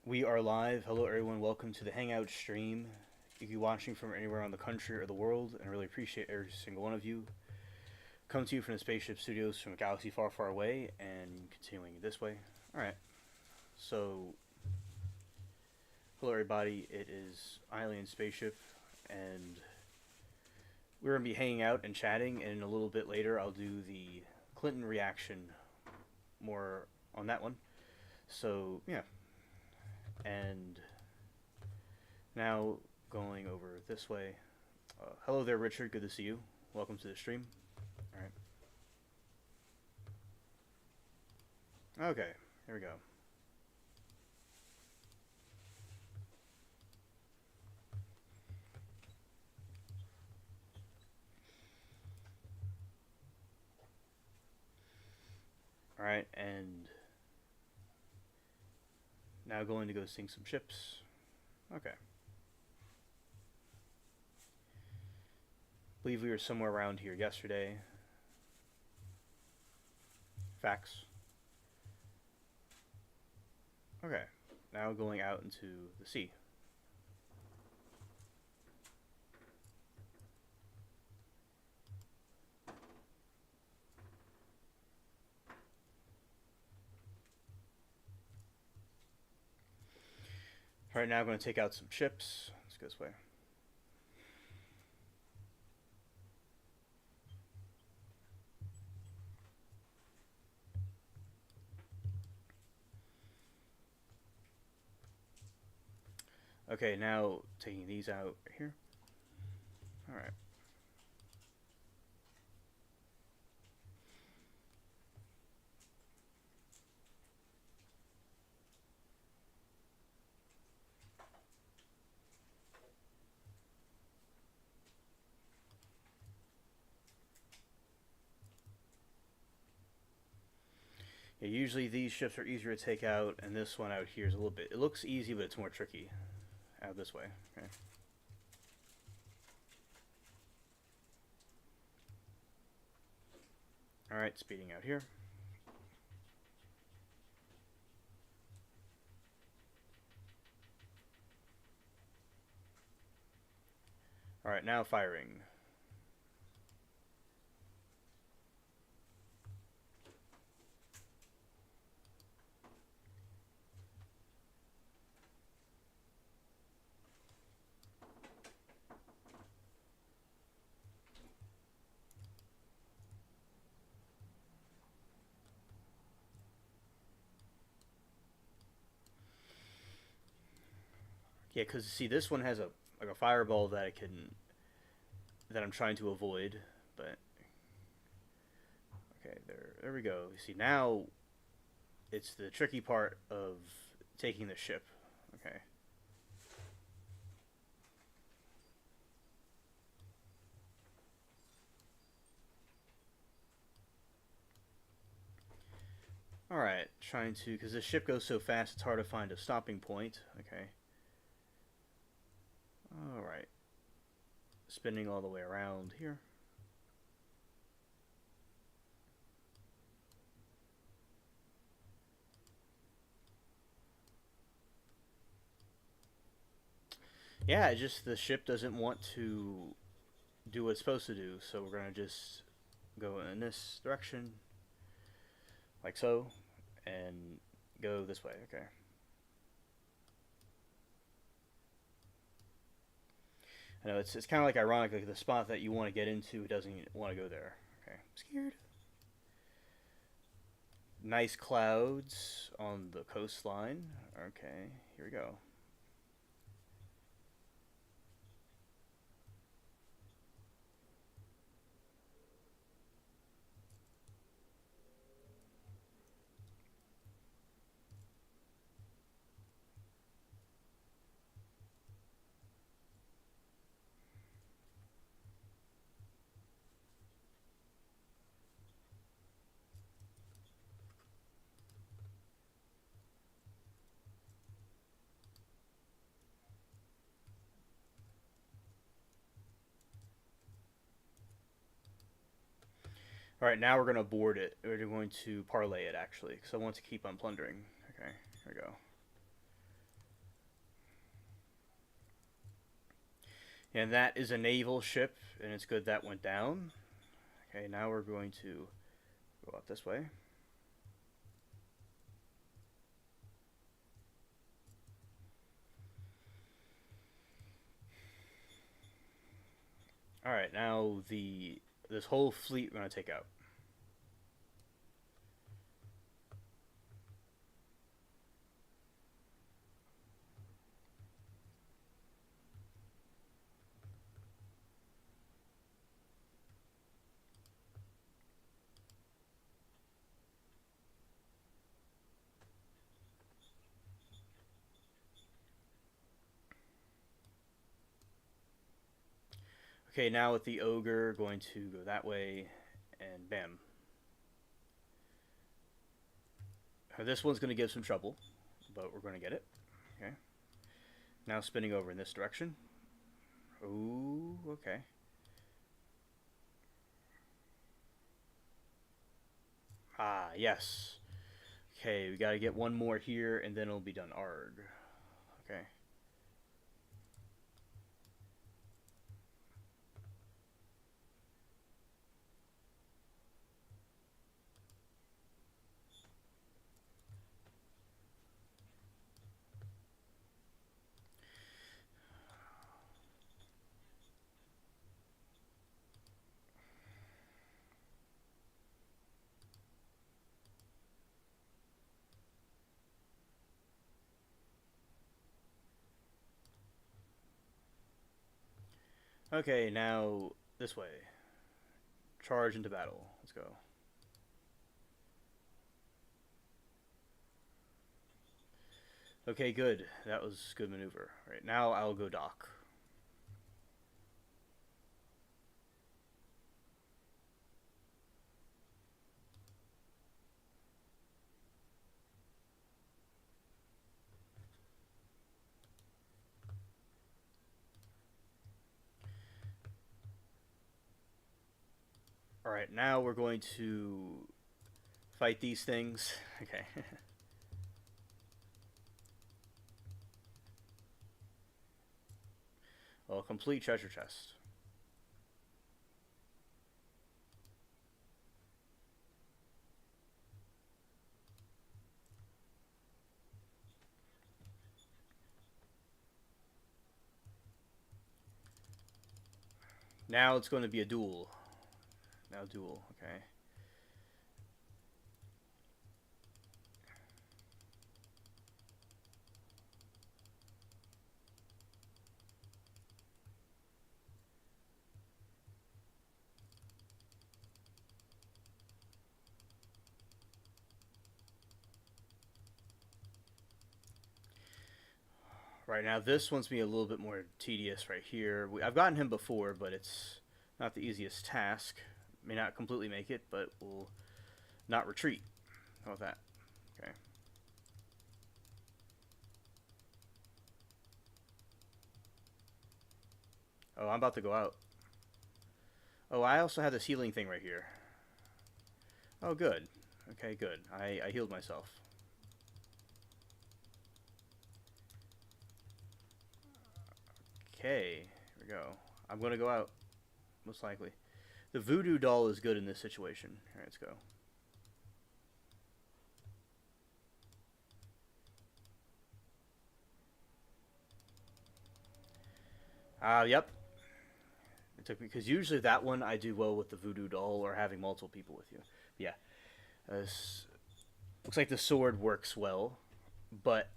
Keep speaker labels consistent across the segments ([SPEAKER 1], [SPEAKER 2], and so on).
[SPEAKER 1] We are live. Hello, everyone. Welcome to the Hangout stream. You can be watching from anywhere around the country or the world, and I really appreciate every single one of you. Come to you from the Spaceship Studios from a galaxy far, far away, and continuing this way. All right. So, hello, everybody. It is Alien Spaceship, and we're gonna be hanging out and chatting. And a little bit later, I'll do the Clinton reaction, more on that one. So, yeah. And now going over this way. Hello there, Richard. Good to see you. Welcome to the stream. All right. Okay. Here we go. All right, and now going to go sink some ships. Okay. Believe we were somewhere around here yesterday. Facts. Okay. Now going out into the sea. All right, now I'm going to take out some ships. Let's go this way. Okay, now taking these out here. All right. Yeah, usually these ships are easier to take out, and this one out here is a little bit. It looks easy, but it's more tricky out this way. Okay. All right, speeding out here. All right, now firing. Yeah, because see, this one has a like a fireball that I can that I'm trying to avoid, but okay, there we go. You see, now it's the tricky part of taking the ship. Okay. All right, trying to because the ship goes so fast, it's hard to find a stopping point. Okay. All right, spinning all the way around here. Yeah, just the ship doesn't want to do what it's supposed to do, so we're gonna just go in this direction, like so, and go this way. Okay. I know it's kind of like ironic, like the spot that you want to get into doesn't want to go there. Okay, I'm scared. Nice clouds on the coastline. Okay, here we go. All right, now we're gonna board it. We're going to parlay it actually, because I want to keep on plundering. Okay, here we go. And that is a naval ship, and it's good that went down. Okay, now we're going to go up this way. Alright, now this whole fleet we're going to take out. Okay, now with the ogre, going to go that way, and bam. This one's going to give some trouble, but we're going to get it. Okay. Now spinning over in this direction. Ooh, okay. Ah, yes. Okay, we gotta get one more here, and then it'll be done. Arg. Okay. Okay, now this way. Charge into battle. Let's go. Okay, good. That was good maneuver. Right, now I'll go dock. Alright, now we're going to fight these things. Okay. Well, complete treasure chest. Now it's going to be a duel. Now duel, okay. Right now, this one's be a little bit more tedious right here. I've gotten him before, but it's not the easiest task. May not completely make it, but we'll not retreat. How about that? Okay. Oh, I'm about to go out. Oh, I also have this healing thing right here. Oh, good. Okay, good. I healed myself. Okay, here we go. I'm going to go out, most likely. The voodoo doll is good in this situation. All right, let's go. Yep. It took me, because usually that one I do well with the voodoo doll or having multiple people with you. But yeah. Looks like the sword works well, but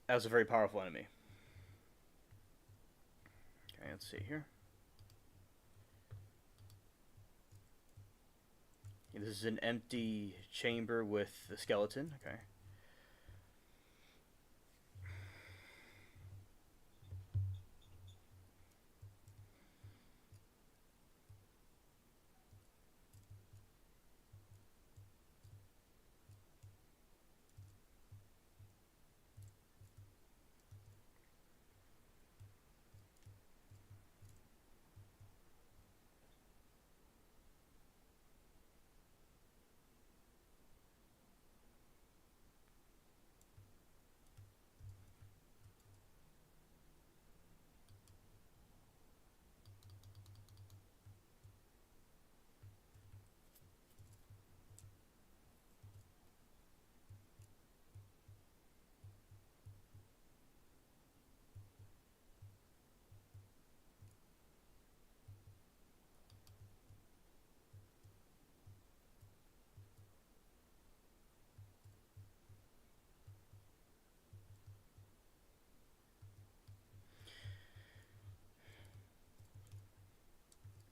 [SPEAKER 1] that was a very powerful enemy. Okay, let's see here. This is an empty chamber with the skeleton. Okay.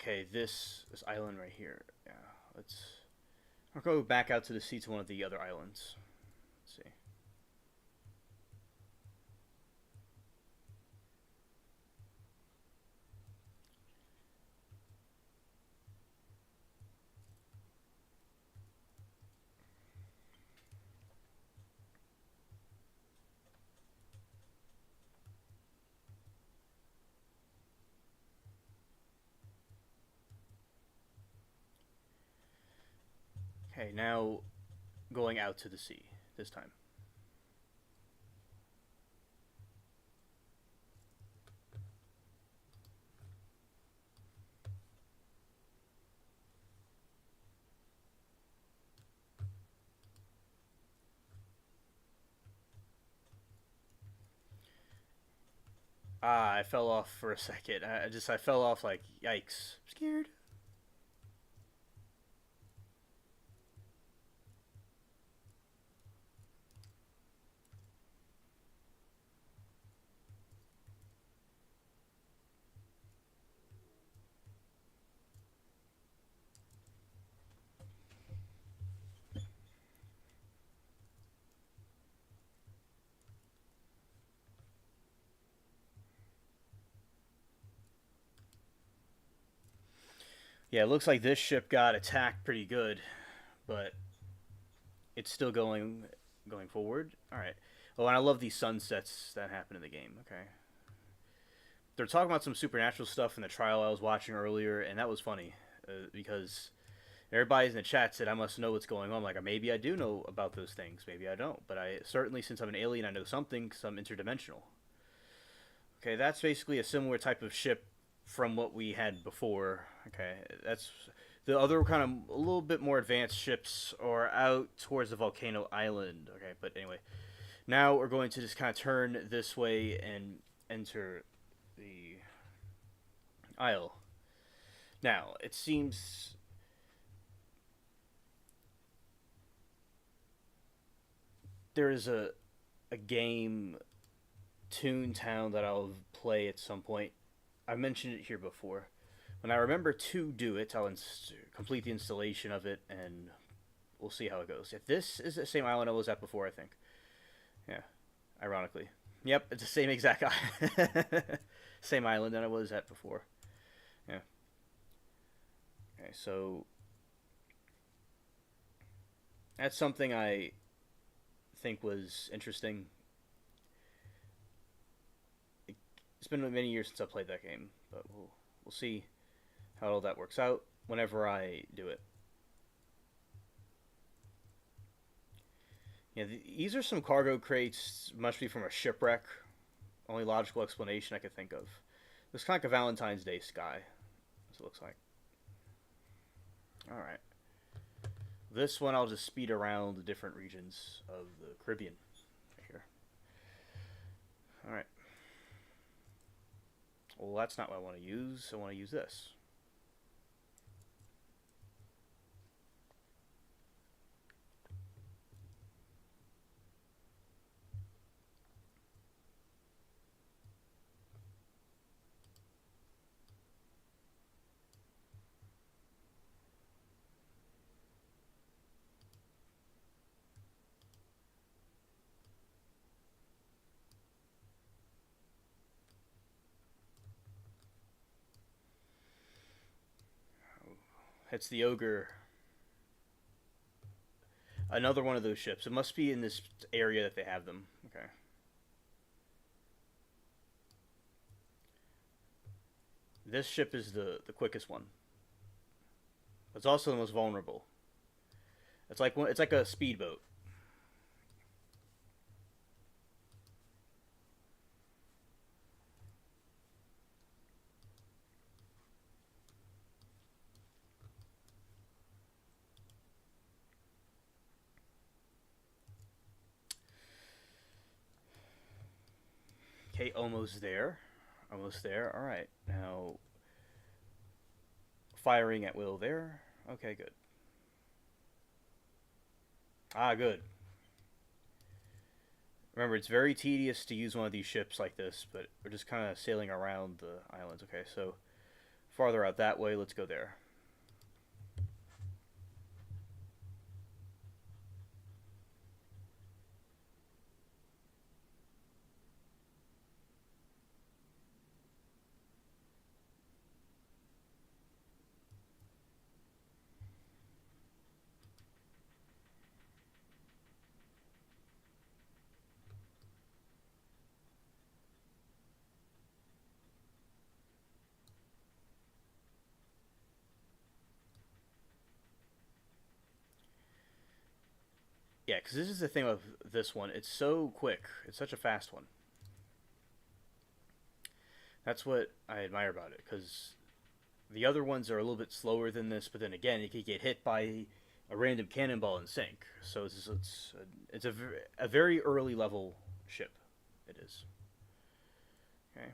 [SPEAKER 1] Okay, this island right here. Yeah, let's. I'll go back out to the sea to one of the other islands. Let's see. Okay, now going out to the sea this time. Ah, I fell off for a second. I fell off like yikes. I'm scared. Yeah, it looks like this ship got attacked pretty good, but it's still going forward. All right. Oh, and I love these sunsets that happen in the game. Okay. They're talking about some supernatural stuff in the trial I was watching earlier, and that was funny because everybody in the chat said I must know what's going on. Like maybe I do know about those things, maybe I don't, but I certainly, since I'm an alien, I know something. Some interdimensional. Okay, that's basically a similar type of ship from what we had before. Okay, that's the other kind of a little bit more advanced ships are out towards the volcano island. Okay, but anyway, now we're going to just kind of turn this way and enter the isle. Now, it seems there is a game, Toontown, that I'll play at some point. I mentioned it here before. When I remember to do it, I'll complete the installation of it, and we'll see how it goes. If this is the same island I was at before, I think. Yeah, ironically. Yep, it's the same exact same island that I was at before. Yeah. Okay, so that's something I think was interesting. It's been many years since I played that game, but we'll see how all that works out whenever I do it. Yeah, these are some cargo crates. Must be from a shipwreck. Only logical explanation I could think of. Looks kind of like a Valentine's Day sky. That's what it looks like. All right. This one I'll just speed around the different regions of the Caribbean here. All right. Well, that's not what I want to use. I want to use this. It's the Ogre. Another one of those ships. It must be in this area that they have them. Okay. This ship is the quickest one. It's also the most vulnerable. It's like a speedboat. Okay, almost there. Almost there. All right. Now firing at will there. Okay, good. Ah, good. Remember, it's very tedious to use one of these ships like this, but we're just kind of sailing around the islands. Okay, so farther out that way. Let's go there. Yeah, because this is the thing with this one. It's so quick. It's such a fast one. That's what I admire about it. Because the other ones are a little bit slower than this, but then again, it could get hit by a random cannonball and sink. So it's a very early level ship. It is. Okay.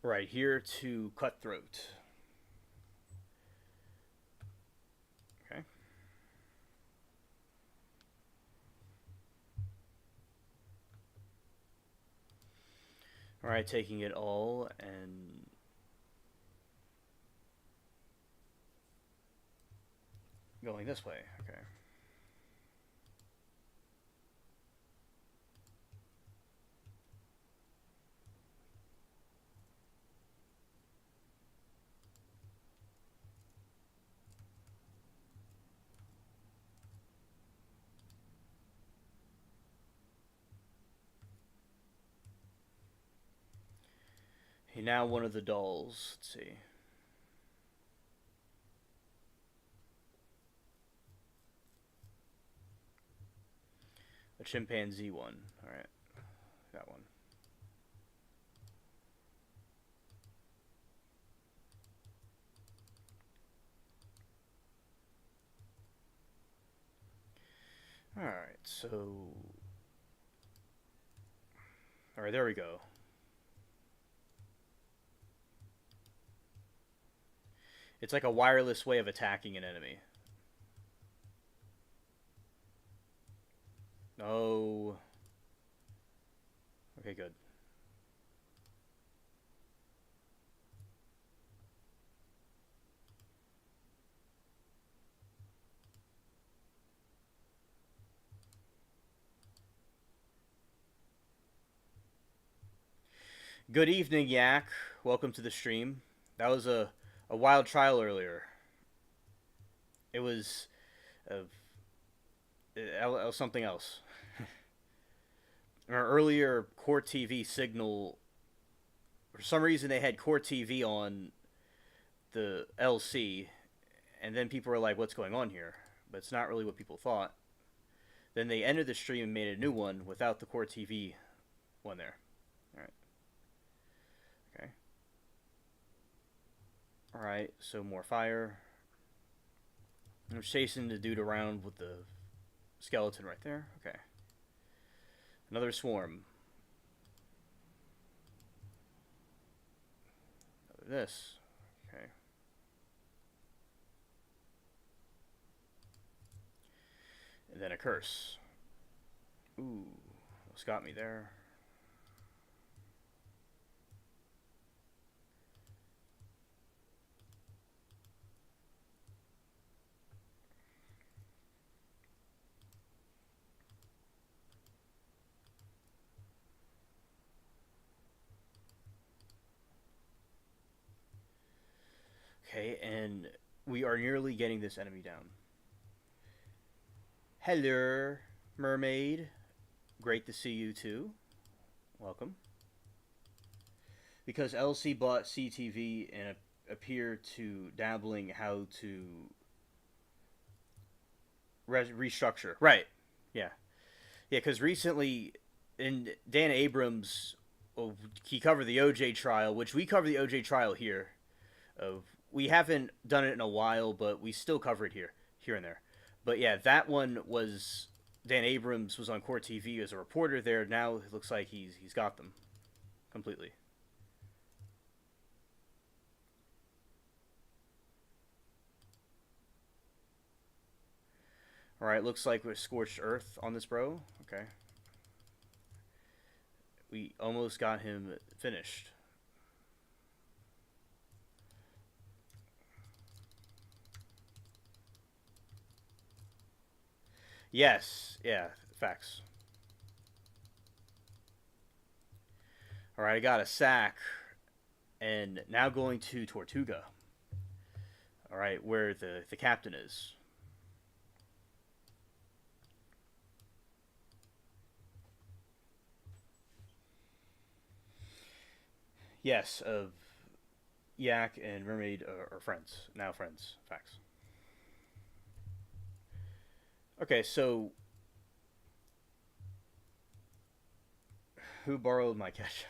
[SPEAKER 1] Right here to Cutthroat. Okay. All right, taking it all and going this way. Okay. Hey, now one of the dolls. Let's see. A chimpanzee one. All right, that one. All right, so all right, there we go. It's like a wireless way of attacking an enemy. Oh. Okay, good. Good evening, Yak. Welcome to the stream. That was a wild trial earlier. It was, uh, it was something else. Our earlier Core TV signal, for some reason, they had Core TV on the LC, and then people were like, "What's going on here?" But it's not really what people thought. Then they ended the stream and made a new one without the Core TV one there. All right. Okay. All right. So more fire. I'm chasing the dude around with the skeleton right there. Okay. Another swarm. Another this. Okay. And then a curse. Ooh. Almost got me there. Okay, and we are nearly getting this enemy down. Hello, mermaid. Great to see you too. Welcome. Because LC bought CTV and appear to dabbling how to restructure. Right. Yeah. Yeah, because recently, in Dan Abrams, well, he covered the OJ trial, which we cover the OJ trial here. We haven't done it in a while, but we still cover it here and there. But yeah, that one was Dan Abrams was on Court TV as a reporter there. Now it looks like he's got them completely. All right, looks like we're scorched earth on this bro. Okay, we almost got him finished. Yes, yeah, facts. All right, I got a sack, and now going to Tortuga. All right, where the captain is. Yes, Yak and Mermaid are friends now. Friends, facts. Okay, so who borrowed my ketchup?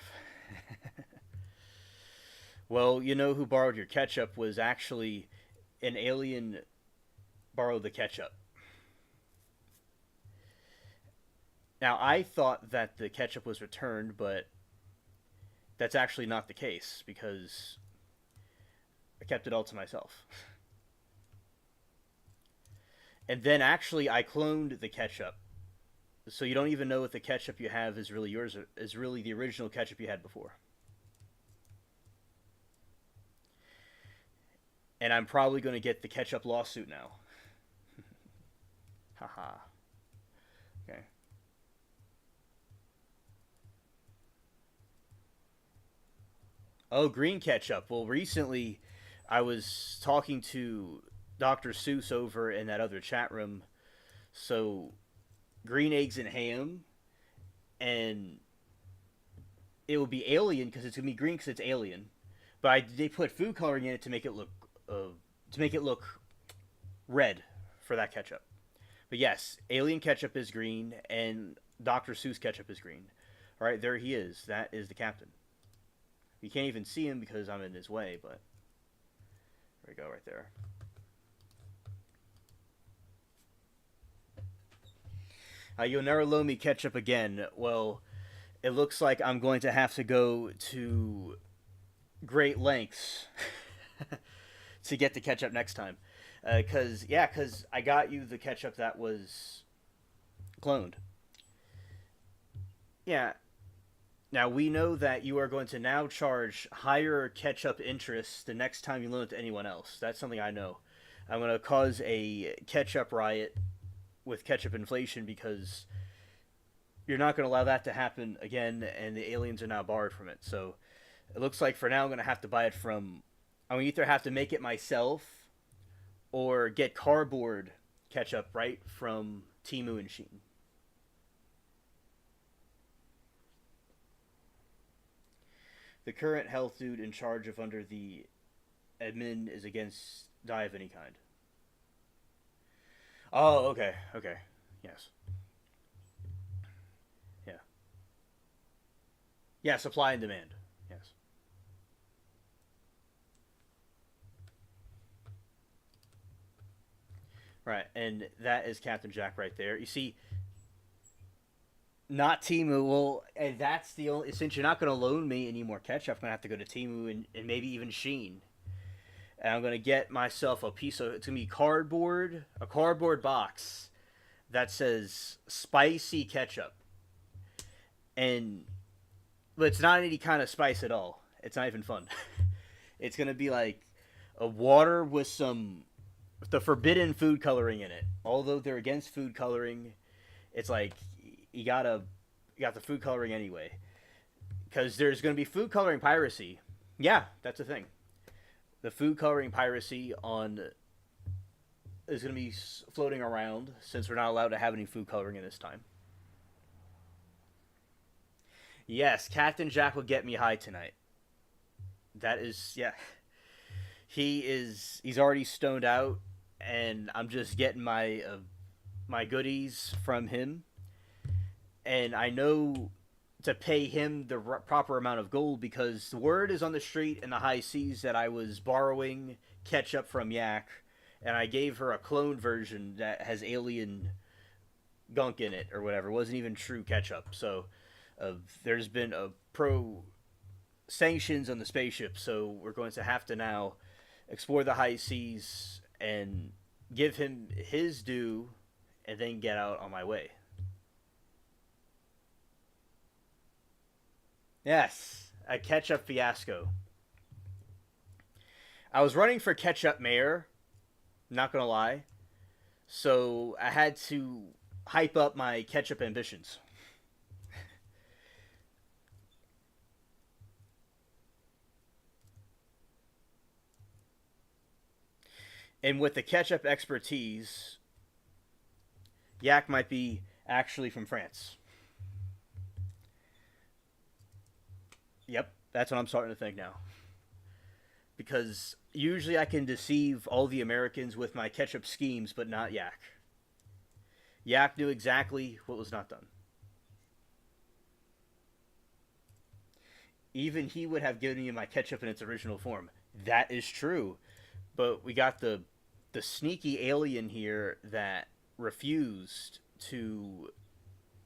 [SPEAKER 1] Well, you know who borrowed your ketchup was actually an alien borrowed the ketchup. Now, I thought that the ketchup was returned, but that's actually not the case because I kept it all to myself. And then actually, I cloned the ketchup. So you don't even know if the ketchup you have is really yours, is really the original ketchup you had before. And I'm probably going to get the ketchup lawsuit now. Haha. Okay. Oh, green ketchup. Well, recently I was talking to Dr. Seuss over in that other chat room. So, green eggs and ham, and it will be alien because it's gonna be green because it's alien. But they put food coloring in it to make it look red for that ketchup. But yes, alien ketchup is green, and Dr. Seuss ketchup is green. All right, there he is. That is the captain. You can't even see him because I'm in his way, but there we go, right there. You'll never loan me ketchup again. Well, it looks like I'm going to have to go to great lengths to get the ketchup next time. Cause I got you the ketchup that was cloned. Yeah. Now we know that you are going to now charge higher ketchup interest the next time you loan it to anyone else. That's something I know. I'm going to cause a ketchup riot with ketchup inflation because you're not going to allow that to happen again, and the aliens are now barred from it. So it looks like for now I'm going to have to buy it from. I'm going to either have to make it myself or get cardboard ketchup right from Timu and Sheen. The current health dude in charge of under the admin is against dye of any kind. Oh, okay, okay, yes, yeah, yeah. Supply and demand. Yes. Right, and that is Captain Jack right there. You see, not Timu. Well, and that's the only. Since you're not going to loan me any more ketchup, I'm going to have to go to Timu and maybe even Sheen. And I'm going to get myself a piece of. It's going to be cardboard, a cardboard box that says spicy ketchup. And. But it's not any kind of spice at all. It's not even fun. It's going to be like a water with some. The forbidden food coloring in it. Although they're against food coloring, it's like you got the food coloring anyway because there's going to be food coloring piracy. Yeah, that's a thing. The food coloring piracy on is going to be floating around since we're not allowed to have any food coloring in this time. Yes, Captain Jack will get me high tonight. That is, yeah. He's already stoned out, and I'm just getting my goodies from him, and I know to pay him the proper amount of gold because the word is on the street in the high seas that I was borrowing ketchup from Yak, and I gave her a clone version that has alien gunk in it or whatever. It wasn't even true ketchup. So there's been a pro sanctions on the spaceship, so we're going to have to now explore the high seas and give him his due and then get out on my way. Yes, a ketchup fiasco. I was running for ketchup mayor, not gonna lie, so I had to hype up my ketchup ambitions. And with the ketchup expertise, Yak might be actually from France. Yep, that's what I'm starting to think now. Because usually I can deceive all the Americans with my ketchup schemes, but not Yak. Yak knew exactly what was not done. Even he would have given me my ketchup in its original form. That is true. But we got the sneaky alien here that refused to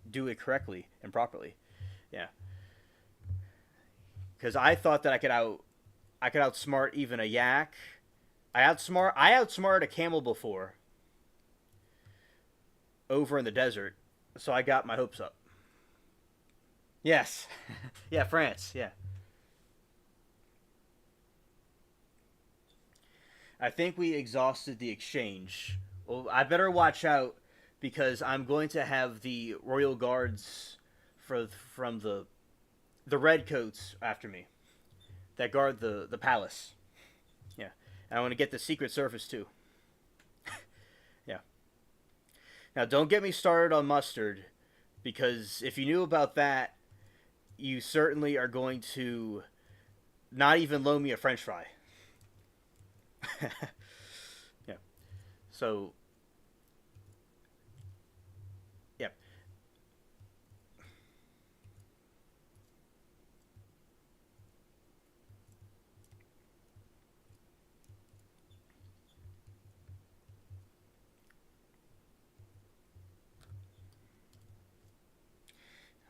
[SPEAKER 1] do it correctly and properly. Yeah. Because I thought that I could outsmart even a yak. I outsmarted a camel before over in the desert, so I got my hopes up. Yes. Yeah, France. Yeah. I think we exhausted the exchange. Well, I better watch out because I'm going to have the royal guards from the redcoats after me that guard the palace. Yeah, and I want to get the secret service too. Yeah. Now, don't get me started on mustard because if you knew about that, you certainly are going to not even loan me a French fry. Yeah. So, yeah.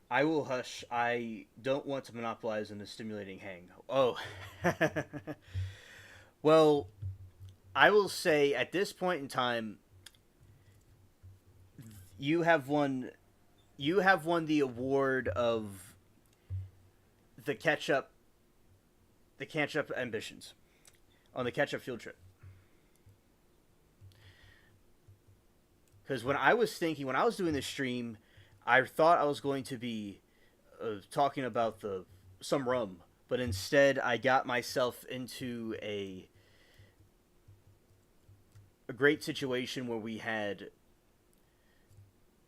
[SPEAKER 1] I will hush. I don't want to monopolize on the stimulating hang. Oh. Well, I will say at this point in time, you have won. You have won the award of the ketchup, the ketchup ambitions on the ketchup field trip. Because when I was doing this stream, I thought I was going to be talking about the some rum, but instead I got myself into a great situation where we had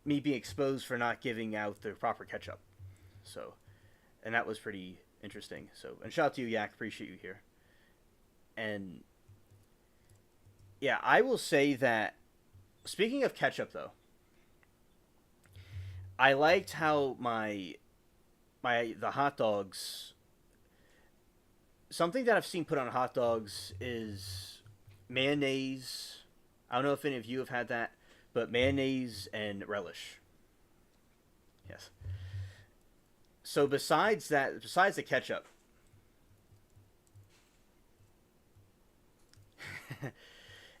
[SPEAKER 1] me being exposed for not giving out the proper ketchup. So, and that was pretty interesting. So, and shout out to you, Yak. Appreciate you here. And yeah, I will say that. Speaking of ketchup, though, I liked how the hot dogs. Something that I've seen put on hot dogs is mayonnaise. I don't know if any of you have had that, but mayonnaise and relish. Yes. So besides that, besides the ketchup,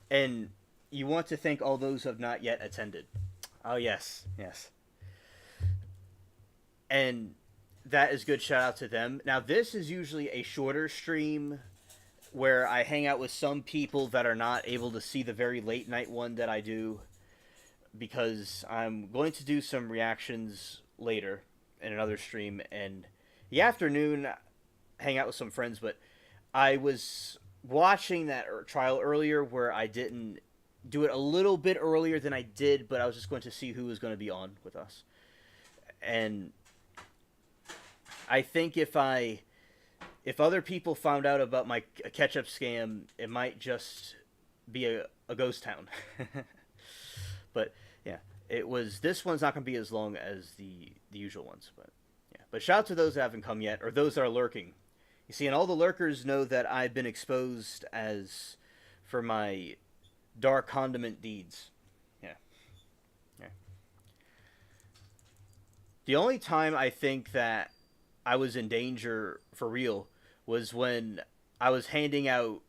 [SPEAKER 1] and you want to thank all those who have not yet attended. Oh yes, yes. And that is good. Shout out to them. Now this is usually a shorter stream where I hang out with some people that are not able to see the very late night one that I do because I'm going to do some reactions later in another stream and the afternoon hang out with some friends, but I was watching that trial earlier where I didn't do it a little bit earlier than I did, but I was just going to see who was going to be on with us. And I think if other people found out about my ketchup scam, it might just be a ghost town. But yeah, it was. This one's not going to be as long as the usual ones, but yeah. But shout out to those that haven't come yet, or those that are lurking. You see, and all the lurkers know that I've been exposed as for my dark condiment deeds. Yeah, yeah. The only time I think that I was in danger for real was when I was handing out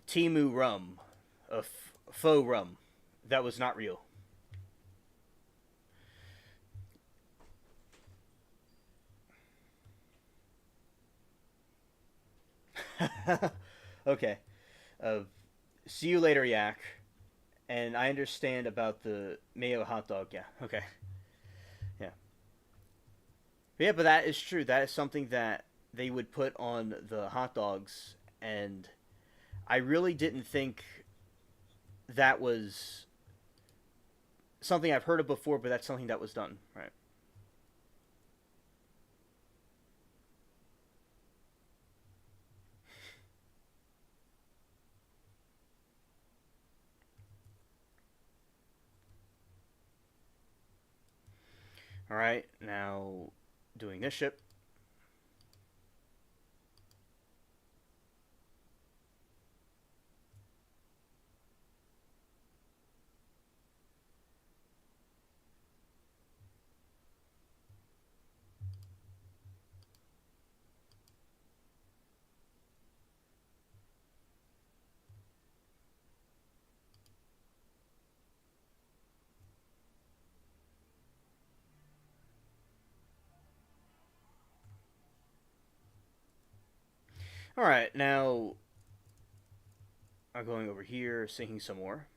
[SPEAKER 1] Timu rum, faux rum, that was not real. Okay. Uh, See you later, Yak. And I understand about the mayo hot dog. Yeah. Okay. Yeah. But yeah, but that is true. That is something that they would put on the hot dogs, and I really didn't think that was something I've heard of before, but that's something that was done. Right. All right. Now doing this ship. All right. Now I'm going over here, sinking some more.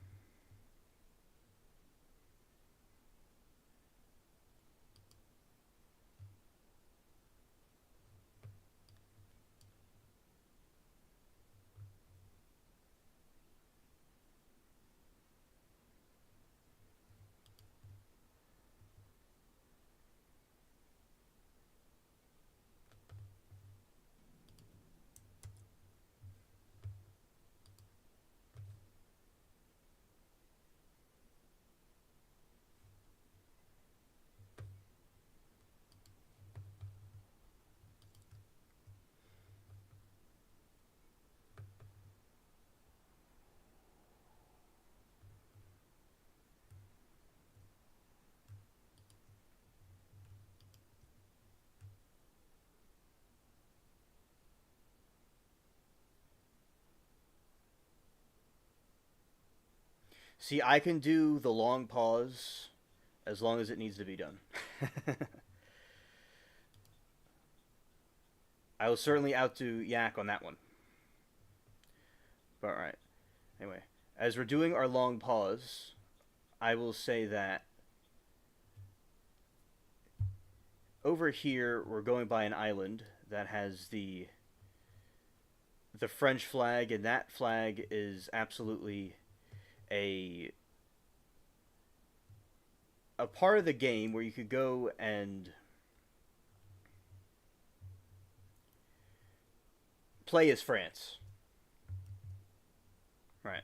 [SPEAKER 1] See, I can do the long pause as long as it needs to be done. I will certainly outdo Yak on that one. But alright. Anyway, as we're doing our long pause, I will say that over here we're going by an island that has the French flag, and that flag is absolutely a a part of the game where you could go and play as France, right,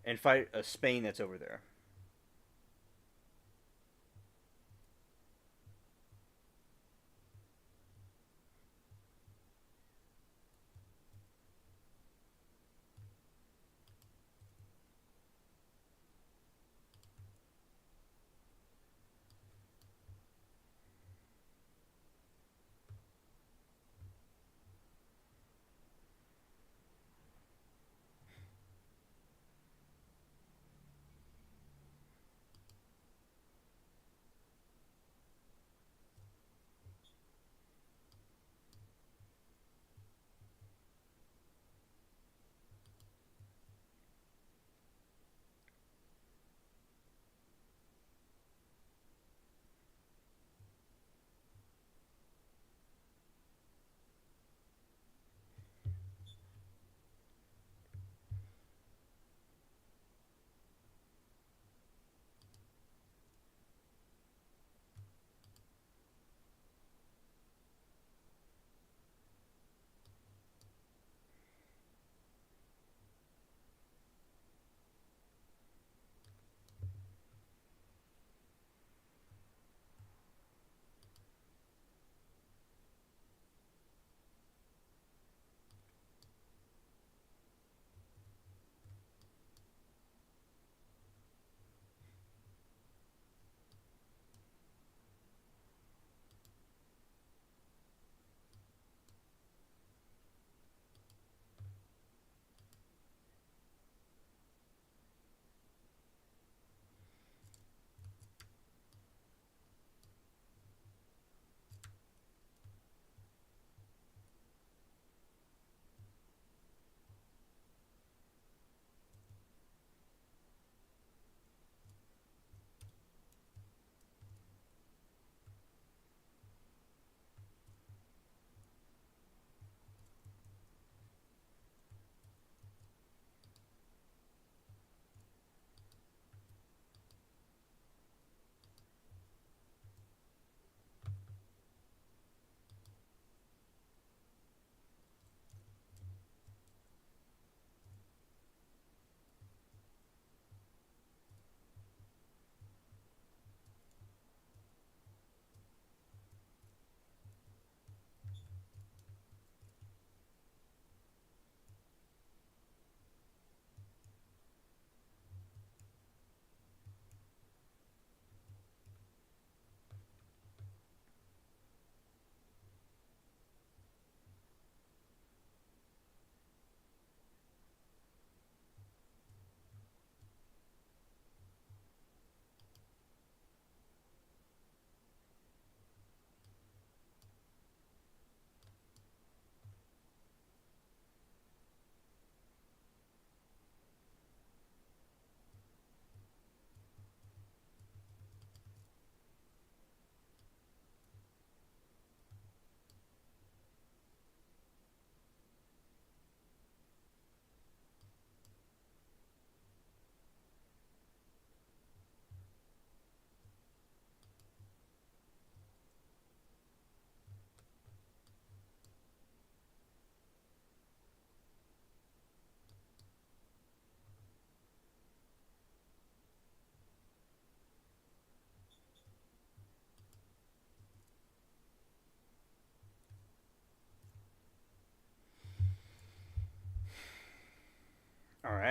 [SPEAKER 1] and fight a Spain that's over there.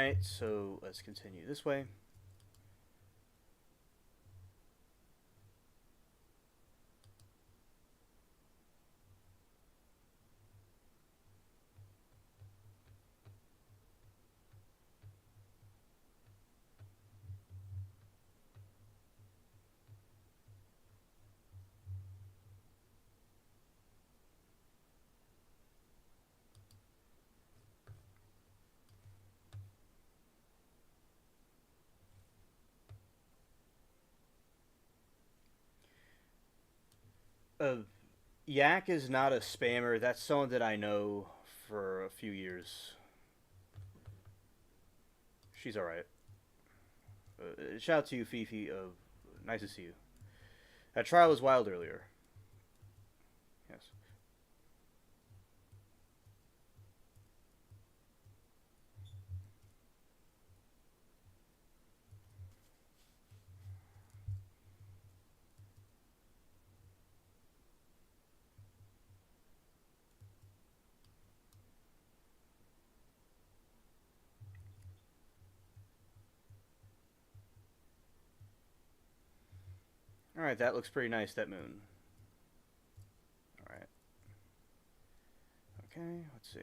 [SPEAKER 1] Alright, so let's continue this way. Uh, Yak is not a spammer. That's someone that I know for a few years. She's alright. Shout out to you, Fifi. Nice to see you. That trial was wild earlier. Yes. Alright, that looks pretty nice, that moon. Alright. Okay, let's see.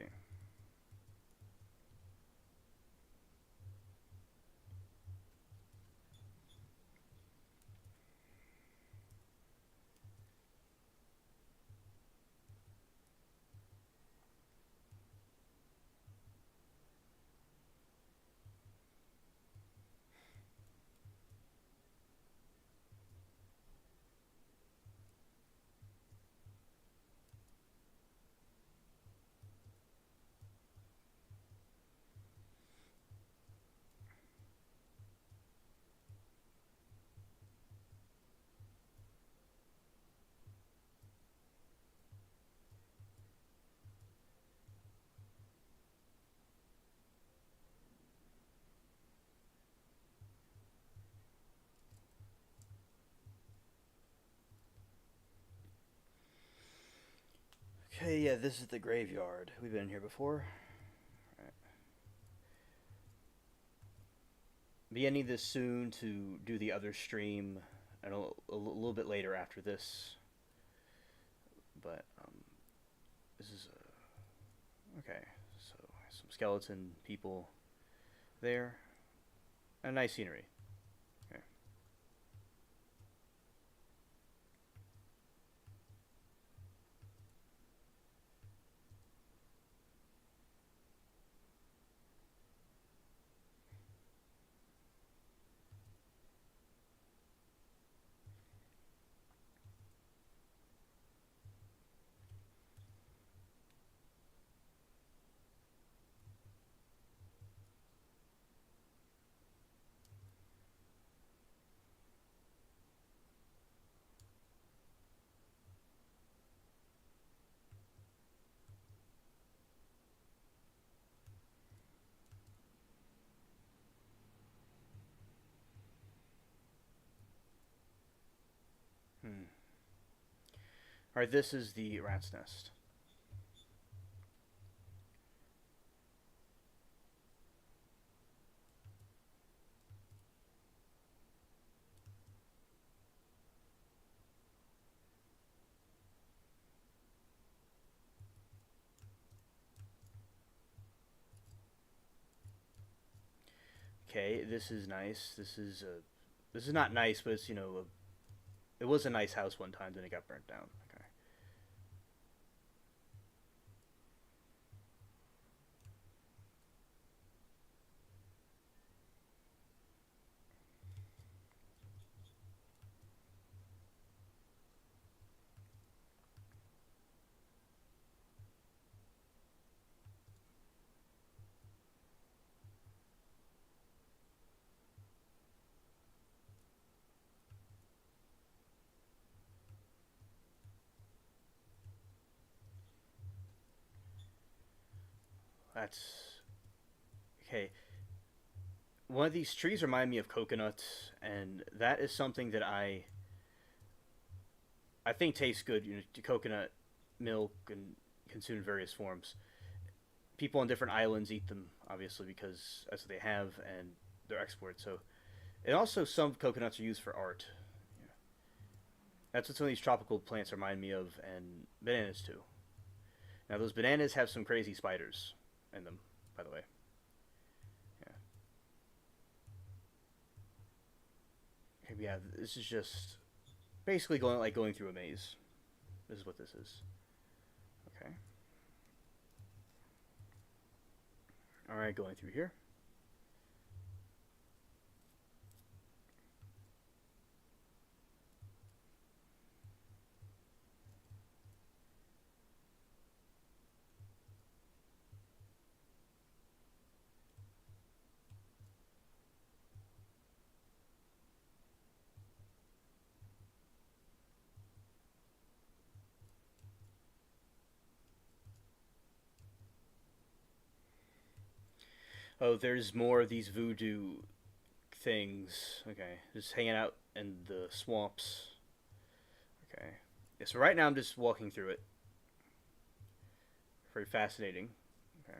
[SPEAKER 1] Okay, yeah, this is the graveyard. We've been here before. Right. Be ending this soon to do the other stream, and a little bit later after this. But this is okay. So some skeleton people there, and nice scenery. Okay. Hmm. All right, this is the rat's nest. Okay, this is nice. This is not nice, but it's it was a nice house one time, then it got burnt down. Okay. That's okay. One of these trees remind me of coconuts, and that is something that I think tastes good. Coconut milk and consumed in various forms. people on different islands eat them, obviously, because that's what they have and they're exported. So, and also some coconuts are used for art. Yeah. That's what some of these tropical plants remind me of, and bananas too. Now, those bananas have some crazy spiders in them, by the way. Yeah. Okay, yeah, this is just basically going through a maze. This is what this is. Okay. All right, going through here. Oh, there's more of these voodoo things. Okay, just hanging out in the swamps. Okay. Yeah, so right now I'm just walking through it. Very fascinating. Okay.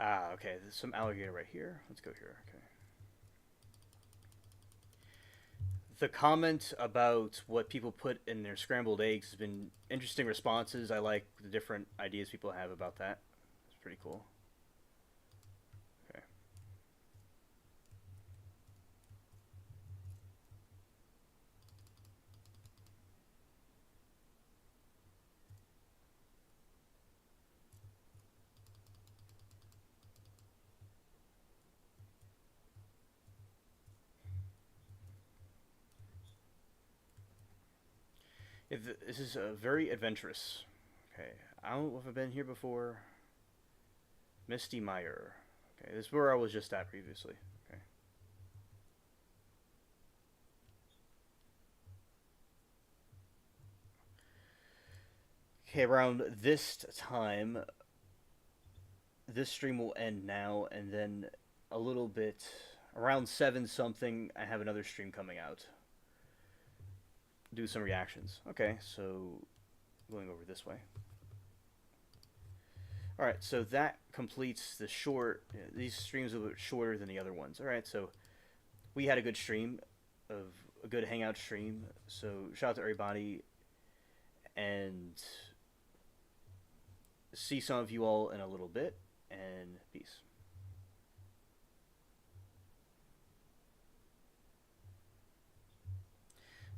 [SPEAKER 1] Ah, okay. There's some alligator right here. Let's go here. Okay. The comment about what people put in their scrambled eggs has been interesting responses. I like the different ideas people have about that. It's pretty cool. Okay. This is very adventurous. Okay. I don't know if I've been here before. Misty Mire. Okay, this is where I was just at previously. Okay. Okay, around this time, this stream will end now, and then a little bit around 7 something, I have another stream coming out. Do some reactions. Okay, so going over this way. All right, so that completes the short. These streams are a bit shorter than the other ones. All right, so we had a good stream of a good hangout stream. So shout out to everybody, and see some of you all in a little bit. And peace.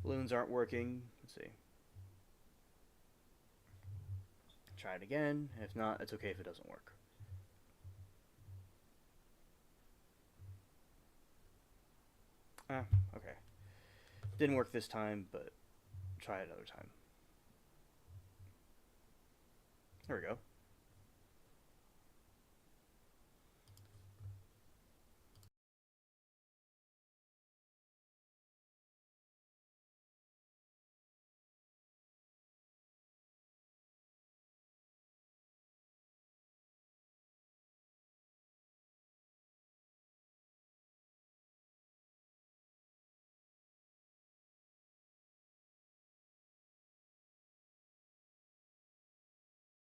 [SPEAKER 1] Balloons aren't working. Let's see. Try it again. If not, it's okay if it doesn't work. Ah, okay. Didn't work this time, but try it another time. There we go.